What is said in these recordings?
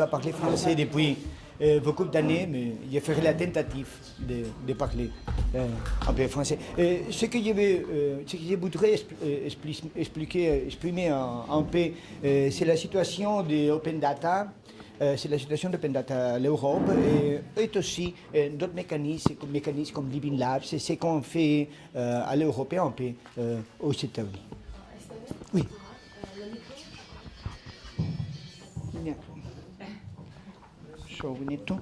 pas parlé français depuis beaucoup d'années, mais j'ai fait la tentative de parler un peu français. Ce que je voudrais exprimer un peu, c'est la situation de Open Data. C'est la situation d'Open Data à l'Europe et aussi d'autres mécanismes comme Living Labs, c'est ce qu'on fait à l'Europe et un peu aux États-Unis. Oui. Yeah. So we need to.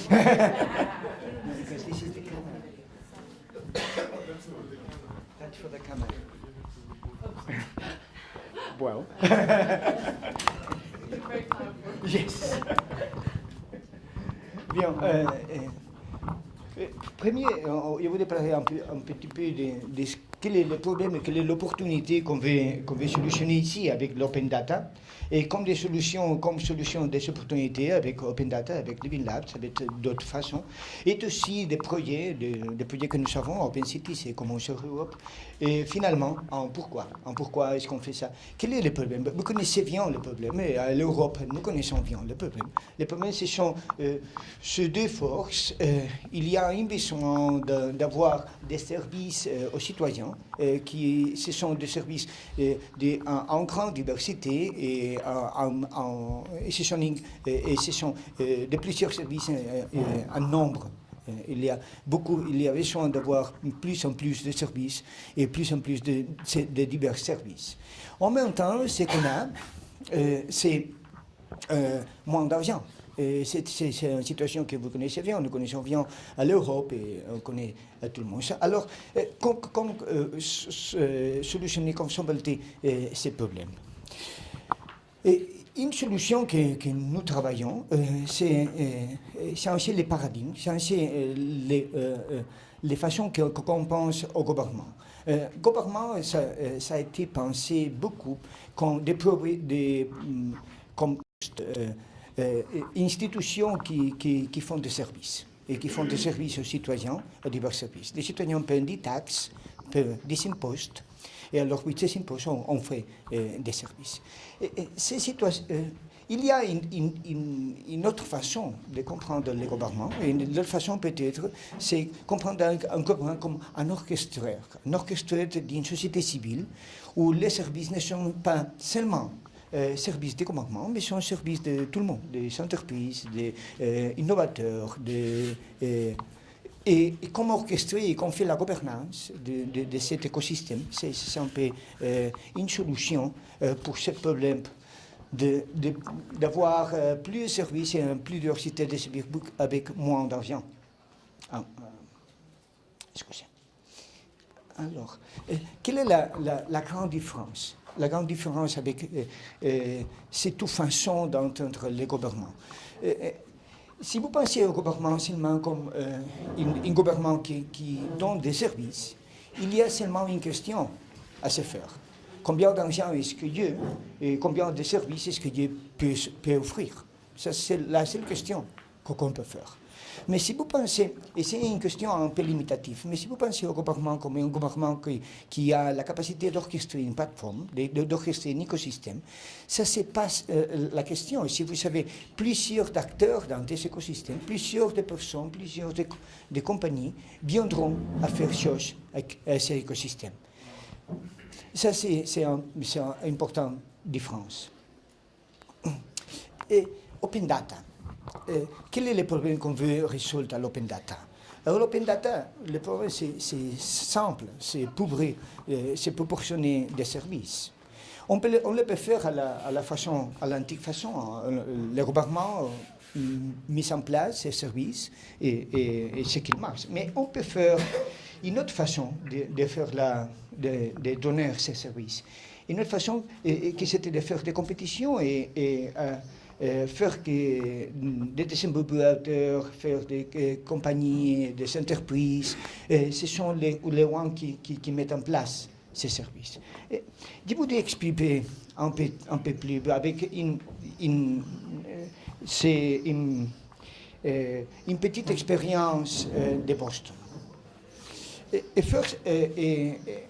Because this is the camera. That's for the camera. Well. Yes. Bien. Premier, je voulais parler un petit peu de quel est le problème, quelle est l'opportunité qu'on veut solutionner ici avec l'open data, et comme solution des opportunités avec open data, avec Living Labs, avec d'autres façons, et aussi des projets que nous avons, Open City, c'est comment sur Europe, et finalement, pourquoi est-ce qu'on fait ça? Quel est le problème? Vous connaissez bien le problème, et à l'Europe, nous connaissons bien le problème. Le problème, ce sont ces deux forces. Il y a un besoin d'avoir des services aux citoyens, ce sont des services en grande diversité et ce sont de plusieurs services en nombre. Il y a besoin d'avoir plus en plus de services et plus en plus de divers services. En même temps, ce qu'on a, c'est moins d'argent. C'est une situation que vous connaissez bien, nous connaissons bien à l'Europe et on connaît à tout le monde. Alors, comment solutionner, comment solver ces problèmes? Et une solution que nous travaillons, c'est changer les paradigmes, changer les façons qu'on pense au gouvernement. Gouvernement, ça a été pensé beaucoup comme institutions qui font des services et qui font des services aux citoyens, à divers services. Les citoyens payent des taxes, payent des impôts, et alors avec ces impôts, on fait des services. Il y a une autre façon de comprendre le gouvernement, et une autre façon peut-être, c'est comprendre un gouvernement comme un orchestrateur d'une société civile, où les services ne sont pas seulement services de commandement, mais sont services de tout le monde, des entreprises, des innovateurs, et comment orchestrer et comment faire la gouvernance de cet écosystème. C'est un peu une solution pour ce problème d'avoir plus de services et plus de diversité de services avec moins d'argent. Excusez. Alors, quelle est la grande différence? La grande différence avec cette façon d'entendre les gouvernements. Si vous pensez au gouvernement seulement comme un gouvernement qui donne des services, il y a seulement une question à se faire. Combien d'argent est-ce que Dieu et combien de services est-ce que Dieu peut offrir? Ça, c'est la seule question qu'on peut faire. Mais si vous pensez, et c'est une question un peu limitative, mais si vous pensez au gouvernement comme un gouvernement qui a la capacité d'orchestrer une plateforme, d'orchestrer un écosystème, ça c'est pas la question. Si vous savez plusieurs acteurs dans cet écosystème, plusieurs de personnes, plusieurs de compagnies viendront à faire chose avec cet écosystème. Ça c'est une importante différence. Et Open Data. Quel est le problème qu'on veut résoudre à l'open data? Alors l'open data, le problème c'est simple, c'est proportionner des services. On le peut faire à l'antique façon. Le gouvernement met en place ces services et ce qu'il marche. Mais on peut faire une autre façon de donner ces services. Une autre façon qui c'était de faire des compétitions et faire des développeurs, faire des compagnies, des entreprises, ce sont les gens qui mettent en place ces services. Je voudrais expliquer un peu plus avec une petite expérience de Boston.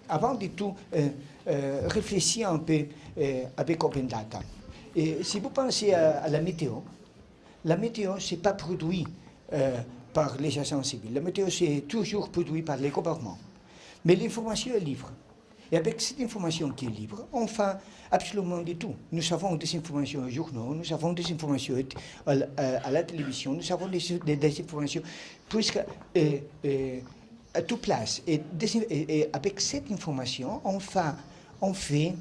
Avant de tout, réfléchir un peu avec Open Data. Et si vous pensez à la météo, la météo, ce n'est pas produit par les agents civils. La météo, c'est toujours produit par les gouvernements. Mais l'information est libre. Et avec cette information qui est libre, on fait absolument de tout. Nous avons des informations aux journaux, nous avons des informations à la télévision, nous avons des informations presque à toute place. Et avec cette information, on fait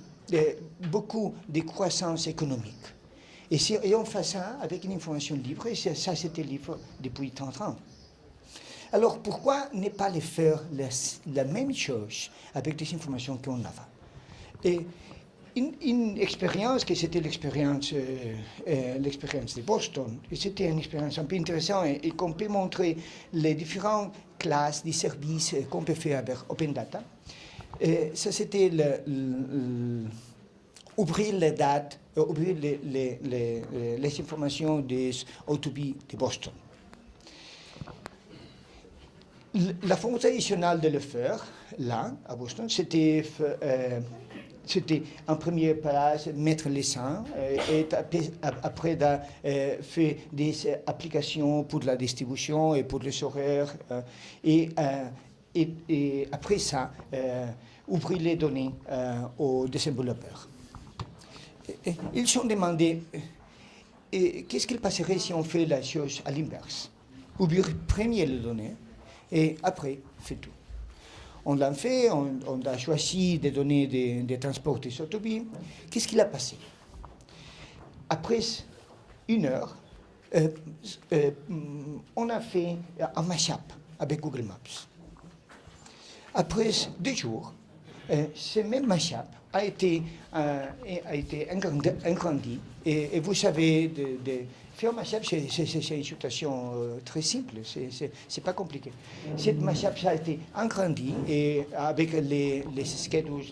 beaucoup de croissance économique. Et on fait ça avec une information libre, et ça c'était libre depuis 30 ans. Alors pourquoi ne pas les faire la même chose avec des informations qu'on a? Et une expérience, que c'était l'expérience de Boston, et c'était une expérience un peu intéressante et qu'on peut montrer les différentes classes de services qu'on peut faire avec Open Data. Et ça c'était ouvrir les dates, ouvrir les informations des autobus de Boston. La façon traditionnelle de le faire, là, à Boston, c'était en première place mettre les seins et après faire des applications pour la distribution et pour les horaires et après ça, ouvrir les données aux développeurs. Ils se sont demandé qu'est-ce qu'il passerait si on fait la chose à l'inverse. Ouvrir premier les données et après, fait tout. On l'a fait, on a choisi des données des transports des autobus. Qu'est-ce qu'il a passé? Après 1 heure, on a fait un mashup avec Google Maps. Après 2 jours, ce même mashup a été agrandi. Et vous savez, faire un mashup, c'est une situation très simple, c'est pas compliqué. Cette mashup ça a été agrandi et avec les schedules,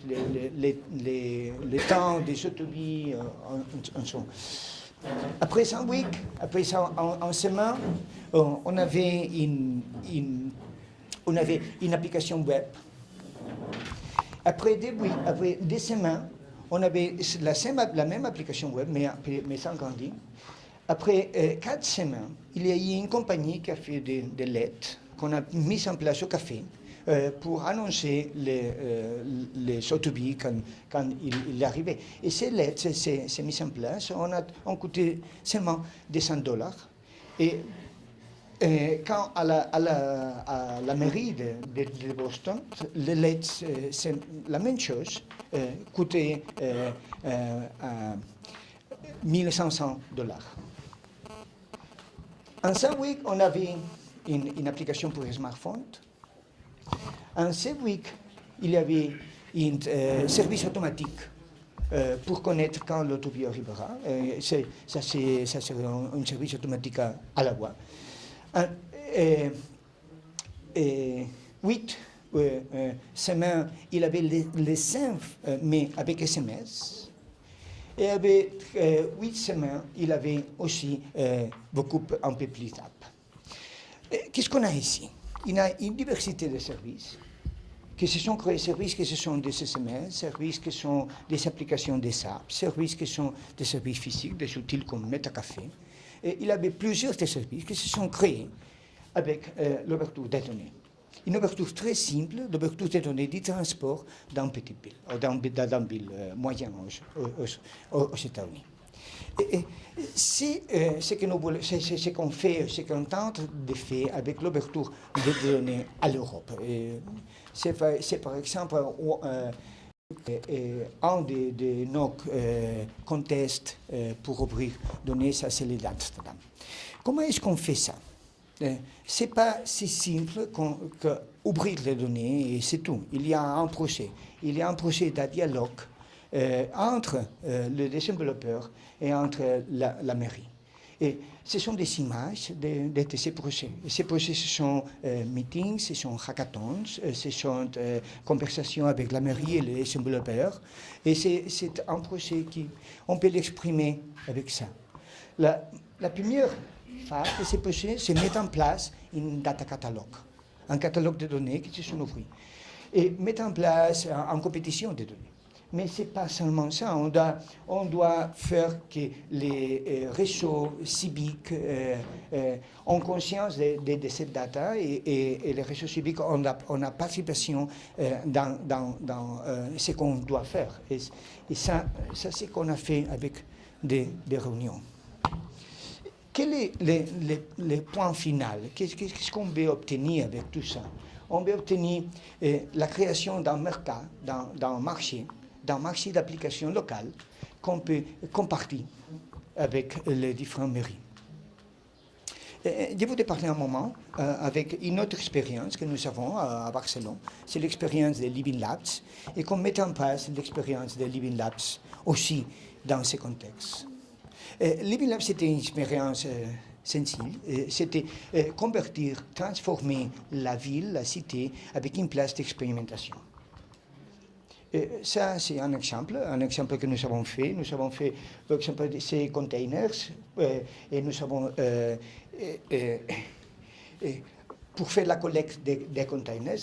les temps des autobus en sont. Après 1 week, après en semaine, on avait une application web. Après 2 weeks, après 2 semaines, on avait la même application web, mais sans grandi. Après 4 semaines, il y a eu une compagnie qui a fait des lettres qu'on a mises en place au café pour annoncer les autobus quand il arrivait. Et ces lettres, c'est mis en place, on coûtait seulement des $100. Et quand à la mairie de Boston, les lettres, c'est la même chose, coûtait $1 500. En 5 weeks, on avait une application pour les smartphones. En 7 weeks, il y avait un service automatique pour connaître quand l'autobus arrivera. Ça serait un service automatique à la voix. 8 semaines, il avait les 5, mais avec SMS. Et avec 8 semaines, il avait aussi beaucoup un peu plus d'app. Qu'est-ce qu'on a ici? Il y a une diversité de services, que ce sont des services qui sont des SMS, services qui sont des applications des apps, services qui sont des services physiques, des outils comme Metacafé. Et il y avait plusieurs des services qui se sont créés avec l'ouverture des données. Une ouverture très simple, l'ouverture des données du transport dans petite ville, dans une ville moyenne aux États-Unis. C'est ce qu'on fait, ce qu'on tente de faire avec l'ouverture des données à l'Europe. C'est par exemple un de nos contests pour ouvrir données, ça c'est les d'Amsterdam. Comment est-ce qu'on fait ça? Ce n'est pas si simple qu'ouvrir les données et c'est tout. Il y a un procès. Il y a un procès de dialogue entre le développeur et entre la mairie. Et ce sont des images de ces procès. Et ces procès, ce sont meetings, ce sont hackathons, ce sont conversations avec la mairie et les développeurs. Et c'est un procès qu'on peut l'exprimer avec ça. La première phase de ces procès, c'est mettre en place un data catalogue, un catalogue de données qui se sont ouverts. Et mettre en place une compétition de données. Mais ce n'est pas seulement ça. On doit faire que les réseaux civiques ont conscience de cette data et les réseaux civiques ont la participation dans ce qu'on doit faire. Et ça c'est ce qu'on a fait avec des réunions. Quel est le point final? Qu'est-ce qu'on veut obtenir avec tout ça? On veut obtenir la création d'un marché d'applications locales qu'on peut compartir avec les différentes mairies. Je voudrais parler un moment avec une autre expérience que nous avons à Barcelone. C'est l'expérience de Living Labs et qu'on met en place l'expérience de Living Labs aussi dans ce contexte. Living Labs, c'était une expérience sensible. C'était convertir, transformer la ville, la cité, avec une place d'expérimentation. Ça, c'est un exemple que nous avons fait. Nous avons fait, par exemple, ces containers et nous avons, pour faire la collecte des containers,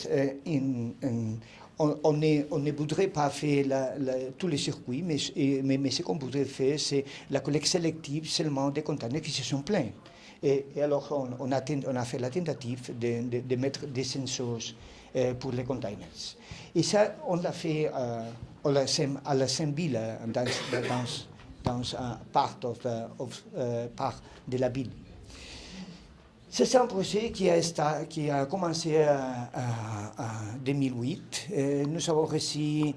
on ne voudrait pas faire tous les circuits, mais ce qu'on voudrait faire, c'est la collecte sélective seulement des containers qui se sont pleins. Et alors, on a fait la tentative de mettre des sensors pour les containers. Et ça, on l'a fait à la Saint-Ville, dans part de la ville. C'est un projet qui a commencé en 2008. Nous avons reçu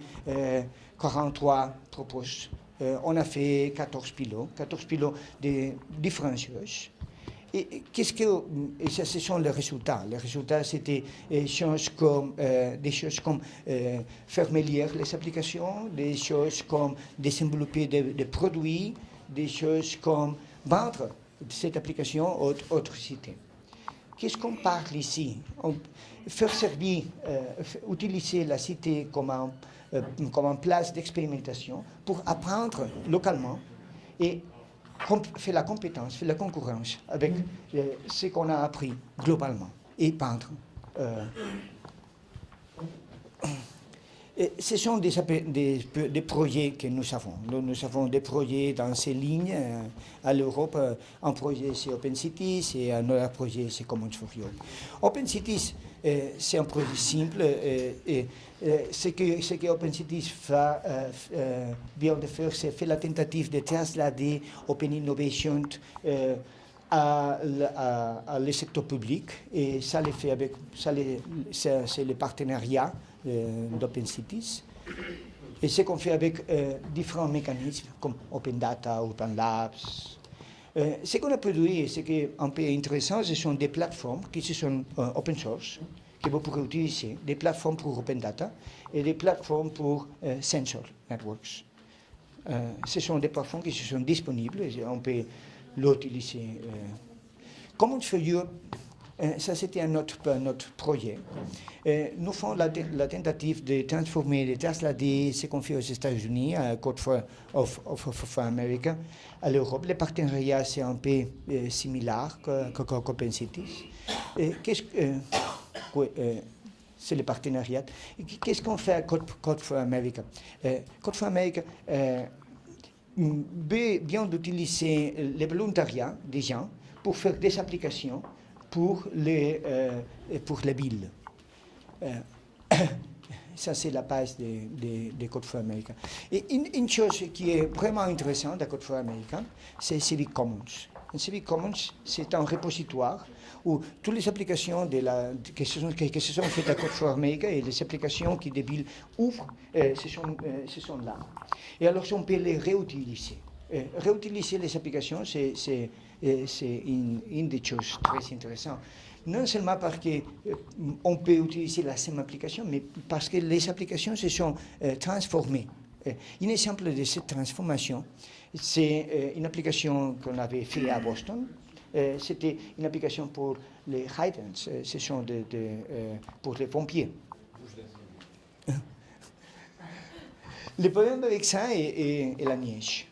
43 propositions. On a fait 14 pilotes de différentes choses. Et ça, ce sont les résultats. Les résultats, c'était des choses comme faire meilleures les applications, des choses comme développer des produits, des choses comme vendre cette application à autre cité. Qu'est-ce qu'on parle ici? Faire servir, utiliser la cité comme une place d'expérimentation pour apprendre localement et faire la compétence, faire la concurrence avec ce qu'on a appris globalement et peindre. Ce sont des projets que nous avons. Nous avons des projets dans ces lignes à l'Europe. Un projet, c'est Open Cities et un autre projet, c'est Commons for Europe. Open Cities, c'est un projet simple. Ce que Open Cities vient de faire, c'est faire la tentative de traslader Open Innovation à le secteur public. Et ça le fait avec, c'est le partenariat d'Open Cities. Et ce qu'on fait avec différents mécanismes comme Open Data, Open Labs. Ce qu'on a produit, ce qui est un peu intéressant, ce sont des plateformes qui sont open source, que vous pourrez utiliser, des plateformes pour Open Data et des plateformes pour Sensor Networks. Ce sont des plateformes qui sont disponibles et on peut l'utiliser. Commons for Europe, ça c'était notre projet. Nous faisons la tentative de transformer, de traslader ce qu'on fait aux États-Unis, à Code for America, à l'Europe. Le partenariat, c'est un peu similaire qu'Open Cities. C'est le partenariat. Qu'est-ce qu'on fait à Code for America? Code for America vient d'utiliser le volontariat des gens pour faire des applications pour les villes. Ça, c'est la base de Code for America. Et une chose qui est vraiment intéressante à Code for America, c'est Civic Commons. Civic Commons, c'est un repositoire où toutes les applications qui se sont faites à Code for America et les applications que des villes ouvrent, ce sont là. Et alors, on peut les réutiliser. Réutiliser les applications, c'est une des choses très intéressantes. Non seulement parce qu'on peut utiliser la même application, mais parce que les applications se sont transformées. Un exemple de cette transformation, c'est une application qu'on avait faite à Boston. C'était une application pour les hydrants, ce sont pour les pompiers. Le problème avec ça est la neige.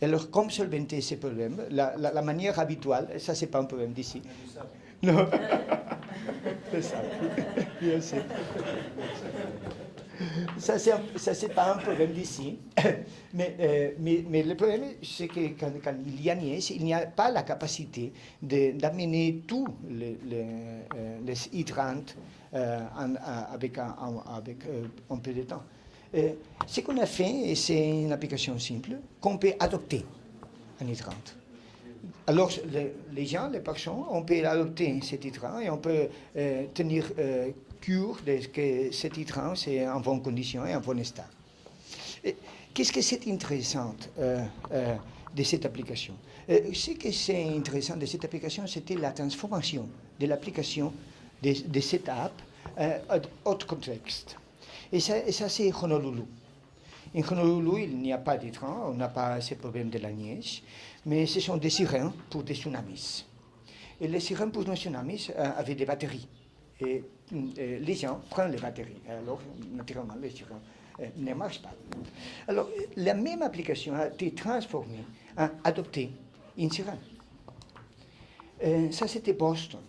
Alors, comme solventer ces problèmes, la manière habituelle, ça c'est pas un problème d'ici. Non, c'est ça. Bien sûr. Ça, c'est pas un problème d'ici. Mais le problème, c'est que quand il y a nièce, il n'y a pas la capacité d'amener tous les hydrantes avec un peu de temps. Ce qu'on a fait, c'est une application simple qu'on peut adopter en hydrant. Alors, les gens, les personnes, on peut adopter cet hydrant et on peut tenir cure de que cet hydrant c'est en bonne condition et en bon état. Qu'est-ce que c'est intéressant de cette application? Ce que c'est intéressant de cette application, c'était la transformation de l'application de cette app à autre contexte. Et ça c'est Honolulu. En Honolulu, il n'y a pas d'hydrant, on n'a pas ce problème de la neige, mais ce sont des sirènes pour des tsunamis. Et les sirènes pour les tsunamis avaient des batteries. Et les gens prennent les batteries. Alors, naturellement, les sirènes ne marchent pas. Alors, la même application a été transformée, adoptée une sirène. Ça, c'était Boston.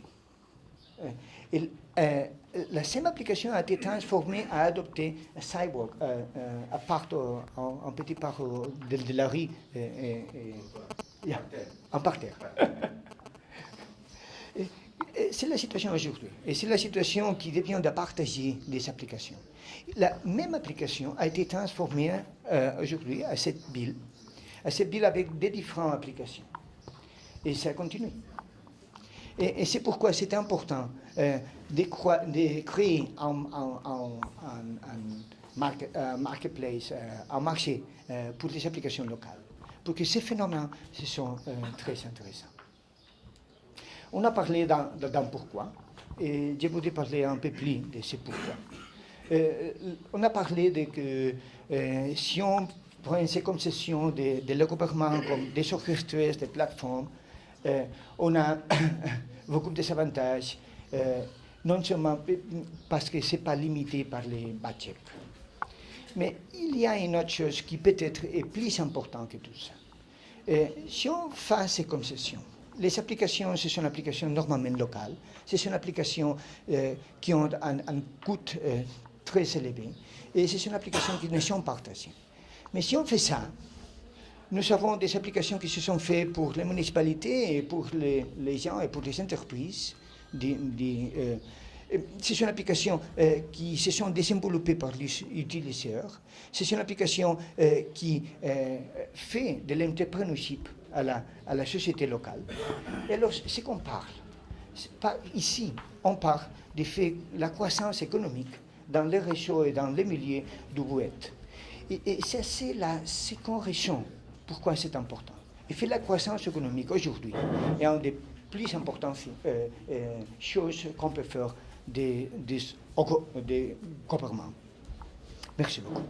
La même application a été transformée à adopter un sidewalk, un petit part de la rue, en parterre. C'est la situation aujourd'hui. Et c'est la situation qui devient de partager des applications. La même application a été transformée aujourd'hui à cette ville avec des différentes applications. Et ça continue. Et c'est pourquoi c'est important de créer un marketplace, un marché pour les applications locales. Parce que ces phénomènes sont très intéressants. On a parlé d'un pourquoi, et je voudrais parler un peu plus de ce pourquoi. On a parlé de que si on prend ces concessions de le gouvernement comme des orchestreuses, des plateformes, on a beaucoup de désavantages, non seulement parce que ce n'est pas limité par les budgets. Mais il y a une autre chose qui peut-être est plus importante que tout ça. Si on fait ces concessions, les applications, ce sont des applications normalement locales, ce sont des applications qui ont un coût très élevé, et ce sont des applications qui ne sont pas partagées. Mais si on fait ça, nous avons des applications qui se sont faites pour les municipalités et pour les gens et pour les entreprises. Ce sont des applications qui se sont développées par les utilisateurs. Ce sont des applications qui font de l'entrepreneurship à la société locale. Et alors, ce qu'on parle, ici, on parle de la croissance économique dans les réseaux et dans les milieux du web. Et c'est la seconde raison pourquoi c'est important. Et fait la croissance économique aujourd'hui est une des plus importantes choses qu'on peut faire des gouvernements. Merci beaucoup.